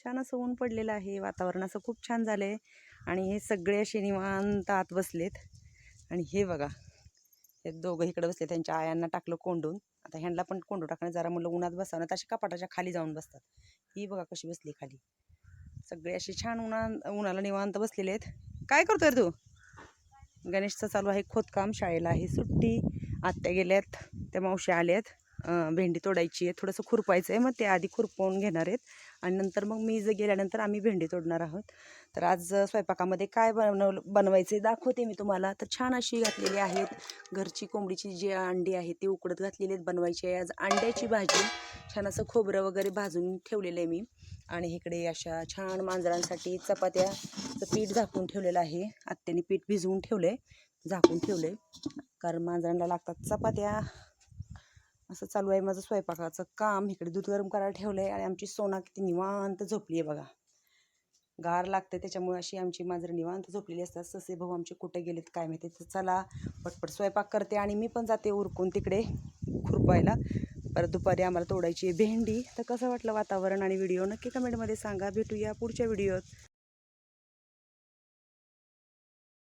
छान असं ऊन पडलेलं आहे, वातावरण असं खूप छान झालं आहे. आणि हे सगळे असे निवांत आत बसलेत. आणि हे बघा, हे दोघं इकडे बसले, त्यांच्या आयांना टाकलं कोंडून. आता ह्यांना पण कोंडू टाकणं, जरा म्हणलं उन्हात बसावं ना, तशी कपाटाच्या खाली जाऊन बसतात. ही बघा कशी बसली खाली, सगळे असे छान उन्हाला निवांत बसलेले आहेत. काय करतोय तू? गणेशचं चालू आहे खोदकाम, शाळेला आहे सुट्टी. आत्या गेल्यात, त्या मावशी आल्यात. भेंडी तोडायची आहे, थोडंसं खुरपायचं आहे, मग ते आधी खुरपवून घेणार आहेत आणि नंतर मग मी गेल्यानंतर आम्ही भेंडी तोडणार आहोत. तर आज स्वयंपाकामध्ये काय बनवायचे दाखवते मी तुम्हाला. तर छान अशी घातलेली आहेत घरची कोंबडीची जी अंडी आहे ती उकडत घातलेली आहेत, बनवायची आहे आज अंड्याची भाजी. छान असं खोबरं वगैरे भाजून ठेवलेलं आहे मी. आणि इकडे अशा छान मांजरांसाठी चपात्याचं पीठ झाकून ठेवलेलं आहे. आत्याने पीठ भिजवून ठेवलंय, झाकून ठेवलंय, कारण मांजरांना लागतात चपात्या. असं चालू आहे माझं स्वयंपाकाचं काम. इकडे दूध गरम करायला ठेवलंय आणि आमची सोना किती निवांत झोपली आहे बघा. गार लागते त्याच्यामुळे अशी आमची मांजरं निवांत झोपलेली असतात. ससे भाऊ आमचे कुठे गेलेत काय माहिती. तर चला पटपट स्वयंपाक करते आणि मी पण जाते उरकून तिकडे खुरपायला. परत दुपारी आम्हाला तोडायची आहे भेंडी. तर कसं वाटलं वातावरण आणि व्हिडिओ नक्की कमेंटमध्ये सांगा. भेटूया पुढच्या व्हिडिओत.